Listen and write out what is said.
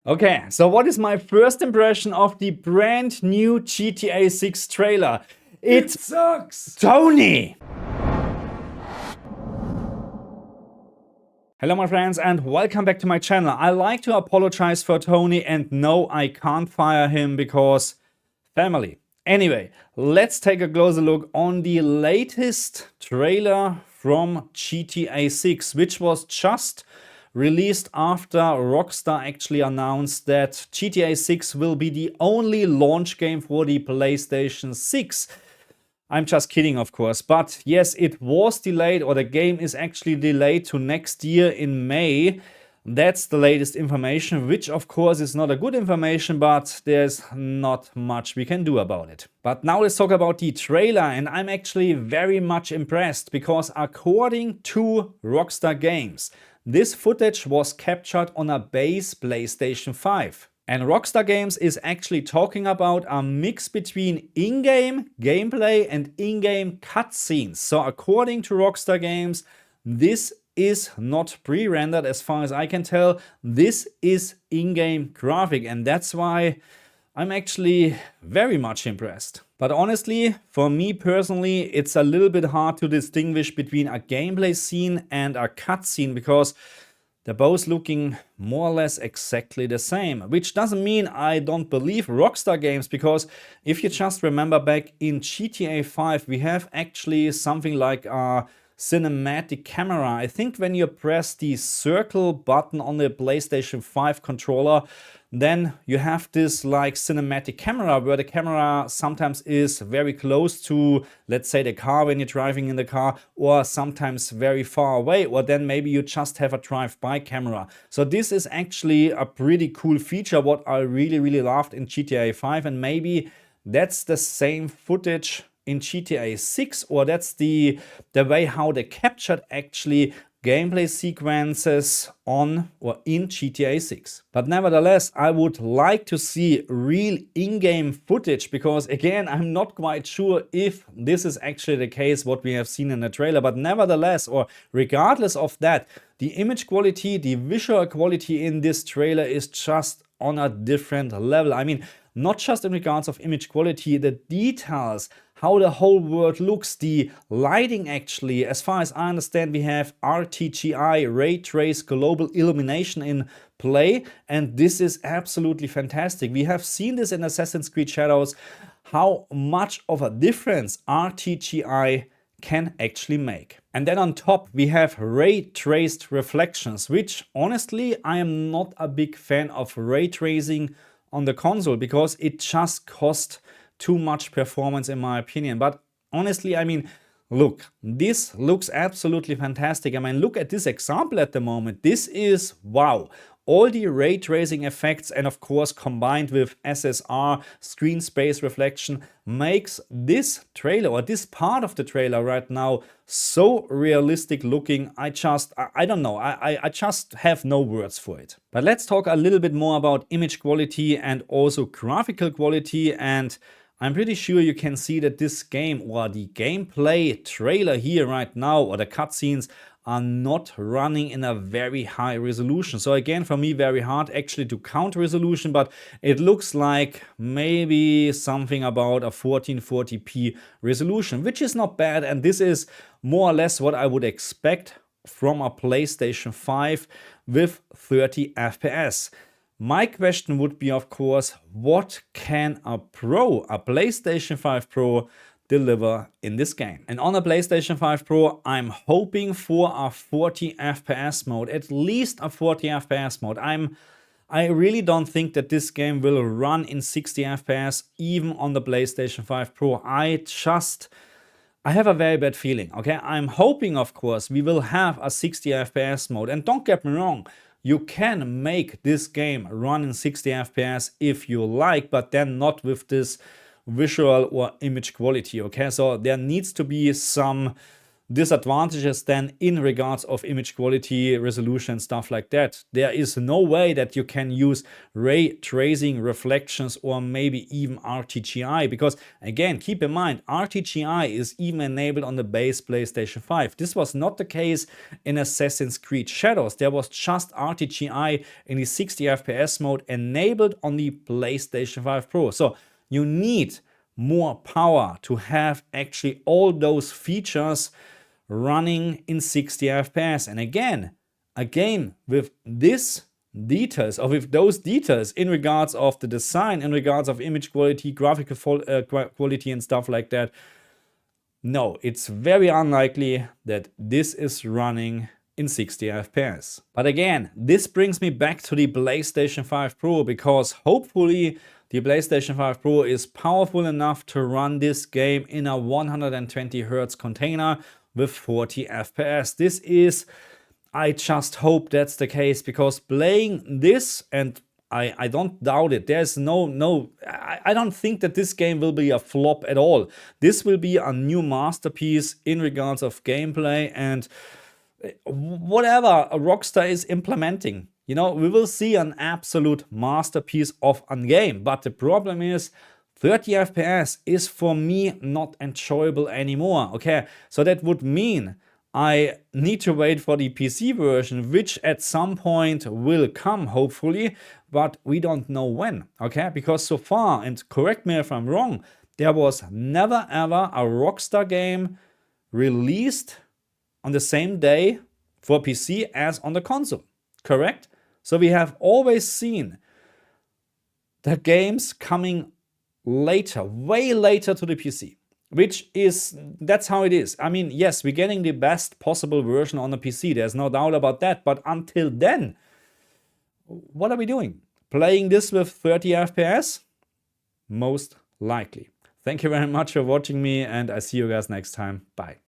Okay, so what is my first impression of the brand new GTA 6 trailer? It sucks! Tony! Hello my friends and welcome back to my channel. I like to apologize for Tony and no, I can't fire him because family. Anyway, let's take a closer look on the latest trailer from GTA 6, which was just released after Rockstar actually announced that GTA 6 will be the only launch game for the PlayStation 6. I'm just kidding, of course, but yes, it was delayed, or the game is actually delayed to next year in May. That's the latest information, which of course is not a good information, but there's not much we can do about it. But now let's talk about the trailer, and I'm actually very much impressed because according to Rockstar Games, this footage was captured on a base PlayStation 5. And Rockstar Games is actually talking about a mix between in-game gameplay and in-game cutscenes. So according to Rockstar Games, this is not pre-rendered as far as I can tell. This is in-game graphic, and that's why I'm actually very much impressed. But honestly, for me personally, it's a little bit hard to distinguish between a gameplay scene and a cutscene because they're both looking more or less exactly the same, which doesn't mean I don't believe Rockstar Games, because if you just remember back in GTA 5, we have actually something like a cinematic camera. I think when you press the circle button on the PlayStation 5 controller, then you have this like cinematic camera where the camera sometimes is very close to, let's say, the car when you're driving in the car, or sometimes very far away, or then maybe you just have a drive-by camera. So this is actually a pretty cool feature what I really loved in GTA 5, and maybe that's the same footage in GTA 6, or that's the way how they captured actually gameplay sequences on or in GTA 6. But nevertheless, I would like to see real in-game footage because again, I'm not quite sure if this is actually the case what we have seen in the trailer, but nevertheless, or regardless of that, the image quality, the visual quality in this trailer is just on a different level. I mean, not just in regards of image quality, the details, how the whole world looks, the lighting actually. As far as I understand, we have RTGI, Ray Trace Global Illumination in play, and this is absolutely fantastic. We have seen this in Assassin's Creed Shadows, how much of a difference RTGI can actually make. And then on top we have ray traced reflections, which honestly I am not a big fan of ray tracing on the console because it just costs too much performance in my opinion. But honestly, I mean, look, this looks absolutely fantastic. I mean, look at this example at the moment. This is wow. All the ray tracing effects and of course combined with SSR, screen space reflection, makes this trailer or this part of the trailer right now so realistic looking. I don't know, I just have no words for it. But let's talk a little bit more about image quality and also graphical quality, and I'm pretty sure you can see that this game or the gameplay trailer here right now or the cutscenes are not running in a very high resolution. So again, for me, very hard actually to count resolution, but it looks like maybe something about a 1440p resolution, which is not bad. And this is more or less what I would expect from a PlayStation 5 with 30 FPS. My question would be, of course, what can a PlayStation 5 Pro deliver in this game? And on a PlayStation 5 Pro, I'm hoping for a 40 FPS mode, at least a 40 FPS mode. I really don't think that this game will run in 60 FPS even on the PlayStation 5 Pro. I have a very bad feeling, okay? I'm hoping, of course, we will have a 60 FPS mode. And don't get me wrong, you can make this game run in 60 FPS if you like, but then not with this visual or image quality, okay? So there needs to be some disadvantages then in regards of image quality, resolution, stuff like that. There is no way that you can use ray tracing, reflections, or maybe even RTGI, because again, keep in mind, RTGI is even enabled on the base PlayStation 5. This was not the case in Assassin's Creed Shadows. There was just RTGI in the 60 FPS mode enabled on the PlayStation 5 Pro. So you need more power to have actually all those features running in 60 FPS. And again, a game with this details, or with those details in regards of the design, in regards of image quality, graphical quality and stuff like that, no, it's very unlikely that this is running in 60 FPS. But again, this brings me back to the PlayStation 5 Pro, because hopefully the PlayStation 5 Pro is powerful enough to run this game in a 120 Hz container with 40 FPS. This is, I just hope that's the case, because playing this, and I don't doubt it, there's I don't think that this game will be a flop at all. This will be a new masterpiece in regards of gameplay and whatever Rockstar is implementing. You know, we will see an absolute masterpiece of a game. But the problem is 30 FPS is for me not enjoyable anymore. Okay, so that would mean I need to wait for the PC version, which at some point will come, hopefully, but we don't know when. Okay, because so far, and correct me if I'm wrong, there was never ever a Rockstar game released on the same day for PC as on the console. Correct? So we have always seen the games coming later, way later to the PC, that's how it is. I mean, yes, we're getting the best possible version on the PC. There's no doubt about that. But until then, what are we doing? Playing this with 30 FPS? Most likely. Thank you very much for watching me, and I see you guys next time. Bye.